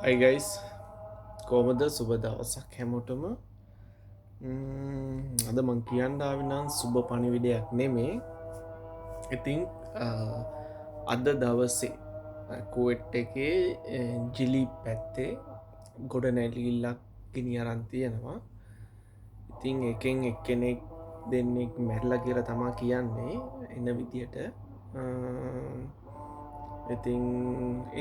Hi guys, කොහොමද සුබ දවසක් හැමෝටම. අද මං කියන්න ආවේ නම් සුබ පණිවිඩයක් නෙමේ. ඉතින් අද දවසේ කුවෙට් එකේ ජිලි පැත්තේ ගොඩනැගිල්ලක් ගෙනිය අරන් තියෙනවා. ඉතින් එකෙන් එක්කෙනෙක් දෙන්නෙක් මැරිලා කියලා තමා කියන්නේ එන විදියට. ඉතින්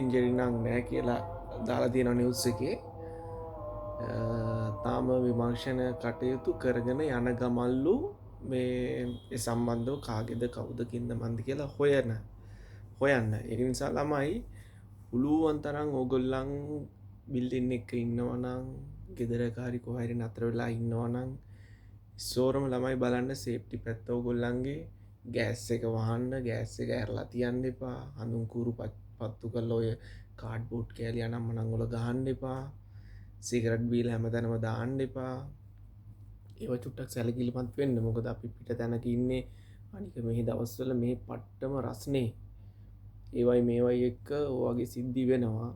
ඉන්ජරි නම් නෑ කියලා දාලා තියෙන නිවුස් එකේ. තාම විමර්ශණ කටයුතු කරගෙන යන ගමල්ලු මේ සම්බන්ධව කාගෙද කවුදකින්ද මන්දි කියලා හොයන්න. එක නිසා ළමයි පුළුවන් තරම් ඕගොල්ලන් බිල්ඩින් එක ඉන්නවනං ගෙදරකාරි කොහරි නතර වෙලා ඉන්නවනං සෝරම ළමයි බලන්න සේප්ටි පැත්ත ඕගොල්ලන්ගේ ගෑස් එක වහන්න ගෑස් එක ඇරලා තියන්න එපා. හඳුන්කූරු පත්තු කල්ල ඔය කාඩ් බෝඩ් කෑලි අනම් මනංගොල ගහන්න එපා. සිගරට් බීල හැම තැනම දාන්න එපා. ඒව චුට්ටක් සැලකිලිමත් වෙන්න. මොකද අපි පිට තැනක ඉන්නේ. අනික මෙහි දවස්වල මේ පට්ටම රස්නේ. ඒවයි මේවයි එක්ක ඔයගේ සිද්ධි වෙනවා.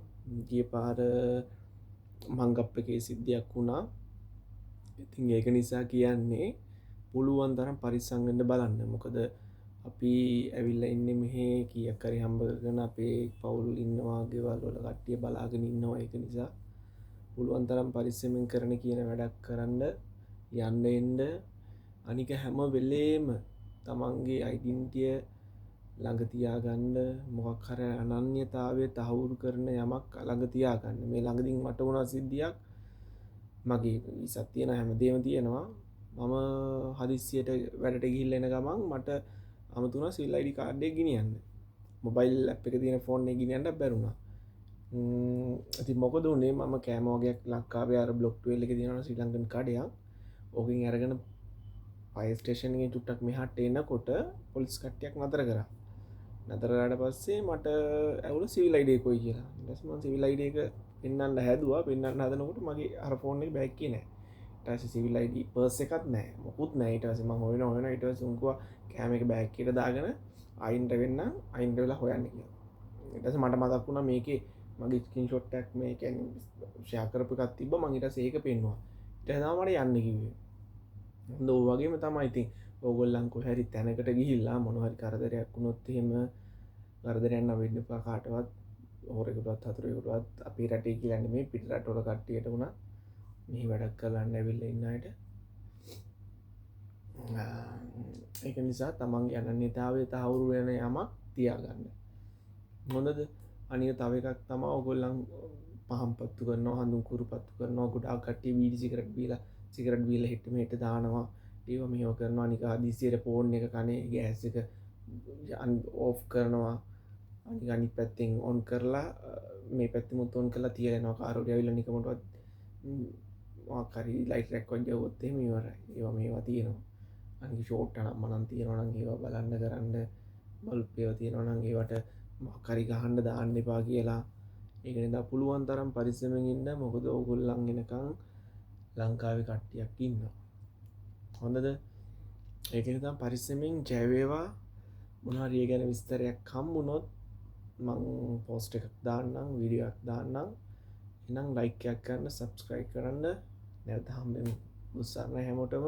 ගිය පාර මංගප් එකේ සිද්ධියක් වුණා. ඉතින් ඒක නිසා කියන්නේ පුළුවන් තරම් පරිස්සම් වෙන්න බලන්න. මොකද අපි ඇවිල්ලා ඉන්නේ මෙහෙ කීයක් හරි හම්බ කරගෙන අපේ පවුල් ඉන්නවා, ගෙවල් වල කට්ටිය බලාගෙන ඉන්නවා. ඒක නිසා පුළුවන් තරම් පරිස්සමෙන් කරන කියන වැඩක් කරන්න යන්න එන්න. අනික හැම වෙලේම තමන්ගේ අයිඩෙන්ටිටිය ළඟ තියාගන්න. මොකක් හරි අනන්‍යතාවය තහවුරු කරන යමක් ළඟ තියාගන්න. මේ ළඟදින් මට වුණා සිද්ධියක්. මගේ විසක් තියෙන හැමදේම තියෙනවා. මම හදිස්සියට වැඩට ගිහිල්ලා එන ගමන් මට අමතුණා සිල් අයිඩි කාඩ් එක ගෙනියන්න. මොබයිල් ඇප් එක තියෙන ෆෝන් එක ගෙනියන්න බැරුණා. ඉතින් මොකද උනේ මම කෑම වගේක් ලංකාවේ අර බ්ලොක් 12 එකේ තියෙනවා ශ්‍රී ලංකන් කඩයක්. ඕකෙන් අරගෙන ෆයර් ස්ටේෂන් එකෙන් චුට්ටක් මෙහාට එනකොට පොලිස් කට්ටියක් නතර කරා. නතර කරාට පස්සේ මට ඇහුණා සිවිල් අයිඩි එක කොයි කියලා. ඊට පස්සේ මම සිවිල් අයිඩි එක පෙන්වන්න හැදුවා. පෙන්වන්න හදනකොට මගේ අර ෆෝන් එකේ බෑග් එකේ නැහැ. ඊට පස්සේ සිවිල් අයිඩි පර්ස් එකක් නැහැ. මොකුත් නැහැ. ඊට පස්සේ මම හොයනවා ඊට පස්සේ උන්කුවා කෑම එක බෑග් එකට දාගෙන අයින්ට වෙන්න අයින්ට වෙලා හොයන්න කියලා. ඊට පස්සේ මට මතක් වුණා මේකේ මගේ ස්ක්‍රීන්ෂොට් එකක් මේ කියන්නේ ෂෙයා කරපු එකක් තිබ්බා. මම ඊට පස්සේ ඒක පෙන්නුවා. ඊට පස්සේ තමයි මට යන්න කිව්වේ. හොඳ ඔය වගේම තමයි ඉතින් ඕගොල්ලන් කොහේ හරි තැනකට ගිහිල්ලා මොන හරි කරදරයක් වුණොත් එහෙම කරදරයක් නම් වෙන්න එපා කාටවත්. හොරෙකුටවත් හතුරෙකුටවත් අපේ රටේ කියලා නෙමෙයි පිට රටවල කට්ටියට වුණා මෙහි වැඩක් කරන්න ඇවිල්ලා ඉන්න අයට. ඒක නිසා තමන්ගේ අනන්‍යතාවය තහවුරු වෙන යමක් තියාගන්න. හොඳද? අනික තව එකක් තමයි ඕගොල්ලන් පහන් පත්තු කරනවා, හඳුන් කුරු පත්තු කරනවා, ගොඩාක් කට්ටිය බීඩි සිගරට් බීලා හෙට මෙහෙට දානවා. ඒව මෙහෙව කරනවා. අනික හදිස්සියට ෆෝන් එක කනේ ගෑස් එක ඕෆ් කරනවා. අනිත් පැත්තෙන් ඔන් කරලා මේ පැත්තෙමුත් ඔන් කරලා තියලා යනවා. කාර් වල ඇවිල්ලා නිකමටවත් මොකක් හරි ලයිට් එකක් වදියවොත් එහෙම ඉවරයි. ඒවා මේවා තියෙනවා. අනික ෂෝට් අනම් මනම් තියෙනවා නම් ඒවා බලන්න කරන්න. බල්බ් ඒවා තියෙනවා නම් ඒවට මොකක් හරි ගහන්න දාන්න එපා කියලා. ඒක නිසා පුළුවන් තරම් පරිස්සමෙන් ඉන්න. මොකද ඕගොල්ලන් එනකන් ලංකාවේ කට්ටියක් ඉන්නවා. හොඳද? ඒක නිසා පරිස්සමෙන් ජය වේවා. මොන හරි ඒ ගැන විස්තරයක් හම්බුනොත් මං පෝස්ට් එකක් දාන්නම්, වීඩියෝ එකක් දාන්නම්. එහෙනම් ලයික් එකක් කරන්න, සබ්ස්ක්‍රයිබ් කරන්න. නැවත හම්බෙමු. උත්සාහ හැමෝටම